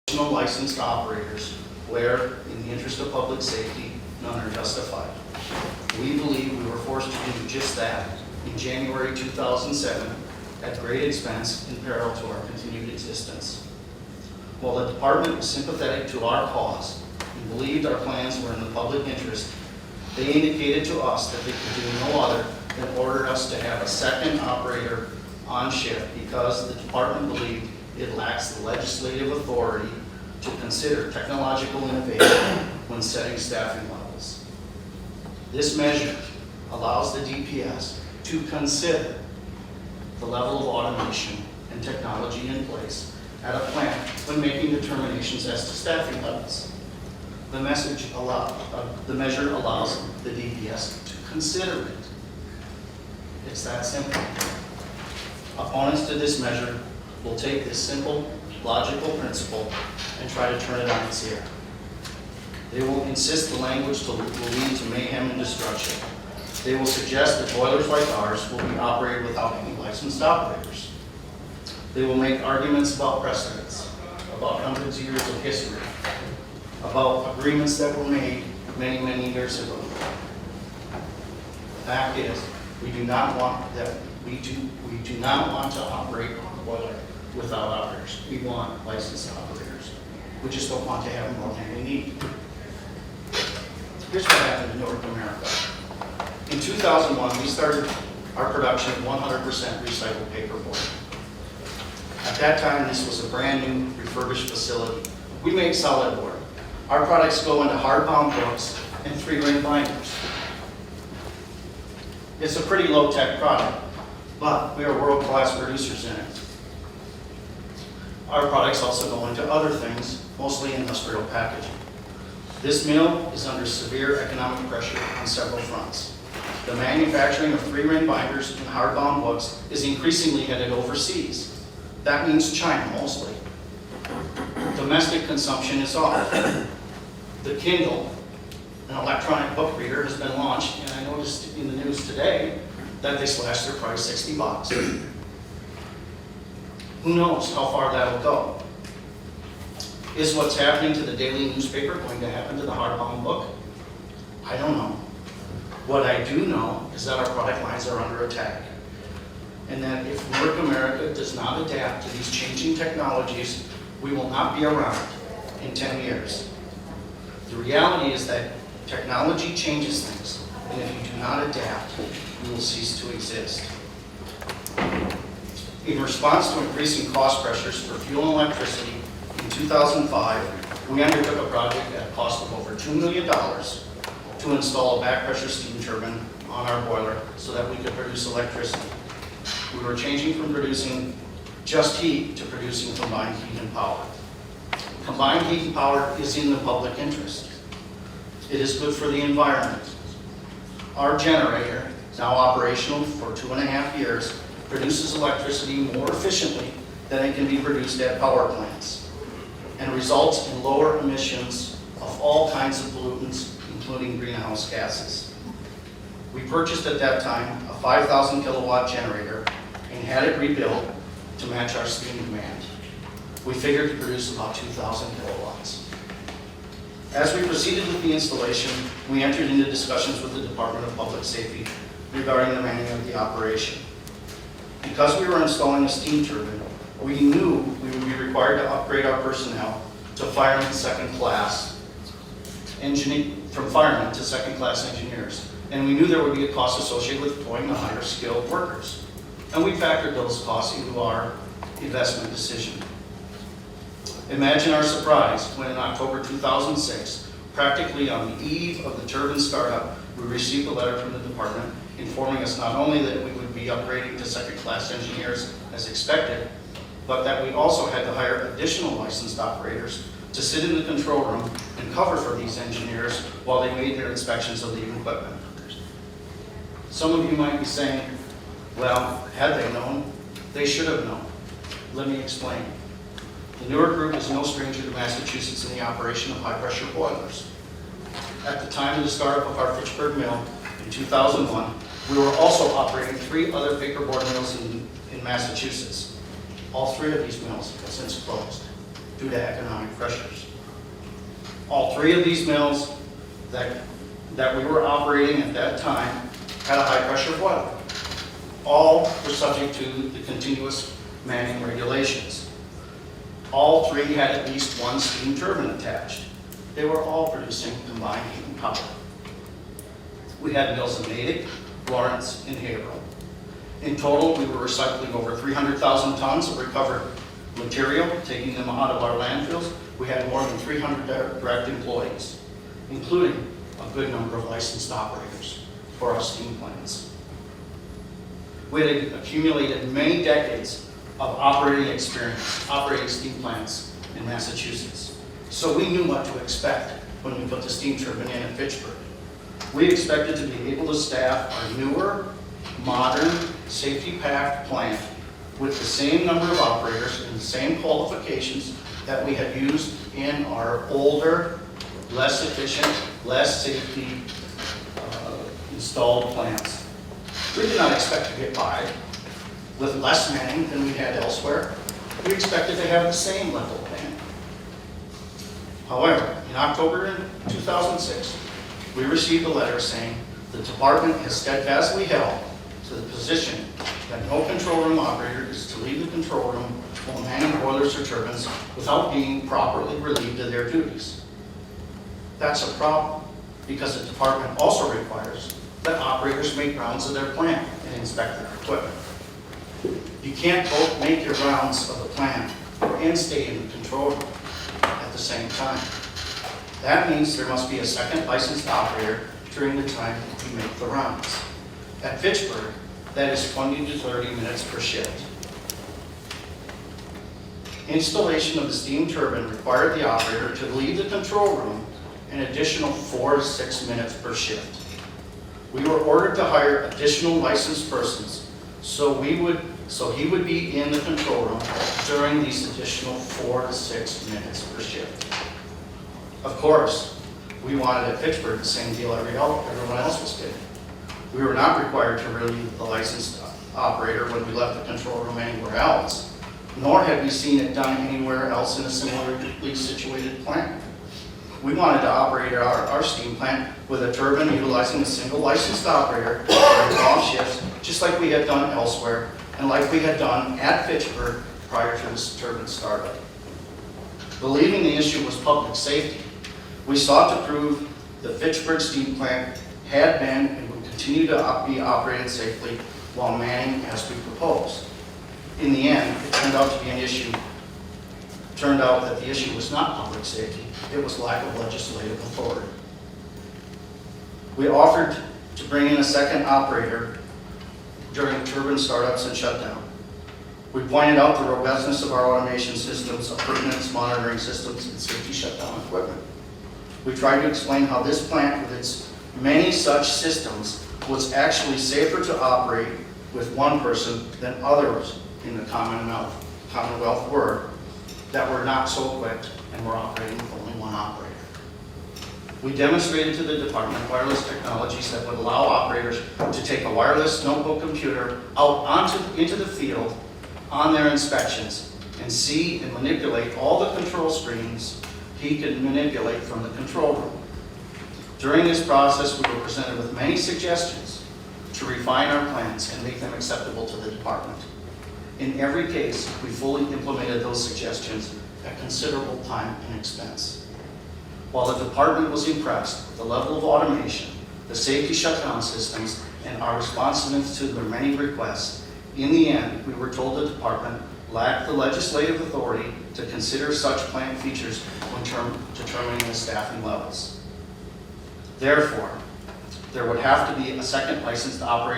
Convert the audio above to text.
additional licensed operators where, in the interest of public safety, none are justified. We believe we were forced to do just that in January 2007 at great expense and peril to our continued existence. While the department was sympathetic to our cause and believed our plans were in the public interest, they indicated to us that they could do no other than order us to have a second operator on shift because the department believed it lacks the legislative authority to consider technological innovation when setting staffing levels. This measure allows the DPS to consider the level of automation and technology in place at a plant when making determinations as to staffing levels. The measure allows the DPS to consider it. It's that simple. Opponents to this measure will take this simple, logical principle and try to turn it on its ear. They will insist the language will lead to mayhem and destruction. They will suggest that boilers like ours will be operated without any licensed operators. They will make arguments about precedents, about hundreds of years of history, about agreements that were made many, many years ago. The fact is, we do not want to operate on a boiler without operators. We want licensed operators. We just don't want to have more than we need. Here's what happened in Newark, America. In 2001, we started our production of 100% recycled paperboard. At that time, this was a brand new refurbished facility. We make solid board. Our products go into hardbound books and 3-ring binders. It's a pretty low-tech product, but we are world-class producers in it. Our products also go into other things, mostly industrial packaging. This mill is under severe economic pressure on several fronts. The manufacturing of 3-ring binders and hardbound books is increasingly headed overseas. That means China mostly. Domestic consumption is off. The Kindle, an electronic book reader, has been launched, and I noticed in the news today that they slashed their price $60. Who knows how far that'll go? Is what's happening to the daily newspaper going to happen to the hardbound book? I don't know. What I do know is that our product lines are under attack, and that if Newark, America does not adapt to these changing technologies, we will not be around in 10 years. The reality is that technology changes things, and if you do not adapt, you will cease to exist. In response to increasing cost pressures for fuel and electricity, in 2005, we undertook a project at a cost of over $2 million to install a back pressure steam turbine on our boiler so that we could produce electricity. We were changing from producing just heat to producing combined heat and power. Combined heat and power is in the public interest. It is good for the environment. Our generator, now operational for 2.5 years, produces electricity more efficiently than it can be produced at power plants, and results in lower emissions of all kinds of pollutants, including greenhouse gases. We purchased at that time a 5,000 kilowatt generator and had it rebuilt to match our steam demand. We figured to produce about 2,000 kilowatts. As we proceeded with the installation, we entered into discussions with the Department of Public Safety regarding the manning of the operation. Because we were installing a steam turbine, we knew we would be required to upgrade our personnel to firemen second class, from firemen to second class engineers. And we knew there would be a cost associated with employing the higher skilled workers. And we factored those costs into our investment decision. Imagine our surprise when in October 2006, practically on the eve of the turbine startup, we received a letter from the department informing us not only that we would be upgrading to second-class engineers as expected, but that we also had to hire additional licensed operators to sit in the control room and cover for these engineers while they made their inspections of the equipment. Some of you might be saying, well, had they known, they should have known. Let me explain. The Newark Group is no stranger to Massachusetts in the operation of high-pressure boilers. At the time of the startup of our Fitchburg mill in 2001, we were also operating 3 other paperboard mills in Massachusetts. All 3 of these mills have since closed. due to economic pressures. All three of these mills that we were operating at that time had a high pressure boiler. All were subject to the continuous manning regulations. All three had at least one steam turbine attached. They were all producing combined heat and power. We had mills in Natick, Lawrence, and Haverhill. In total, we were recycling over 300,000 tons of recovered material, taking them out of our landfills. We had more than 300 direct employees, including a good number of licensed operators for our steam plants. We had accumulated many decades of operating experience, operating steam plants in Massachusetts. So we knew what to expect when we put the steam turbine in at Fitchburg. We expected to be able to staff our newer, modern, safety-packed plant with the same number of operators and the same qualifications that we had used in our older, less efficient, less safety installed plants. We did not expect to get by with less manning than we had elsewhere. We expected to have the same level of manning. However, in October 2006, we received a letter saying the department has steadfastly held to the position that no control room operator is to leave the control room while manning boilers or turbines without being properly relieved of their duties. That's a problem because the department also requires that operators make rounds of their plant and inspect their equipment. You can't both make your rounds of the plant and stay in the control room at the same time. That means there must be a second licensed operator during the time you make the rounds. At Fitchburg, that is 20 to 30 minutes per shift. Installation of the steam turbine required the operator to leave the control room an additional 4 to 6 minutes per shift. We were ordered to hire additional licensed persons, so he would be in the control room during these additional 4 to 6 minutes per shift. Of course, we wanted at Fitchburg the same deal everyone else was getting. We were not required to relieve the licensed operator when we left the control room anywhere else, nor had we seen it done anywhere else in a similarly situated plant. We wanted to operate our steam plant with a turbine utilizing a single licensed operator during off shifts, just like we had done elsewhere and like we had done at Fitchburg prior to this turbine startup. Believing the issue was public safety, we sought to prove the Fitchburg steam plant had been and would continue to be operated safely while manning as we proposed. In the end, it turned out to be an issue. Turned out that the issue was not public safety, it was lack of legislative authority. We offered to bring in a second operator during turbine startups and shutdown. We pointed out the robustness of our automation systems, appurtenance monitoring systems, and safety shutdown equipment. We tried to explain how this plant, with its many such systems, was actually safer to operate with one person than others in the Commonwealth were that were not so equipped and were operating with only one operator. We demonstrated to the department wireless technologies that would allow operators to take a wireless notebook computer out into the field on their inspections and see and manipulate all the control screens he could manipulate from the control room. During this process, we were presented with many suggestions to refine our plans and make them acceptable to the department. In every case, we fully implemented those suggestions at considerable time and expense. While the department was impressed with the level of automation, the safety shutdown systems, and our responsiveness to their many requests, in the end, we were told the department lacked the legislative authority to consider such plant features when determining the staffing levels. Therefore, there would have to be a second licensed operator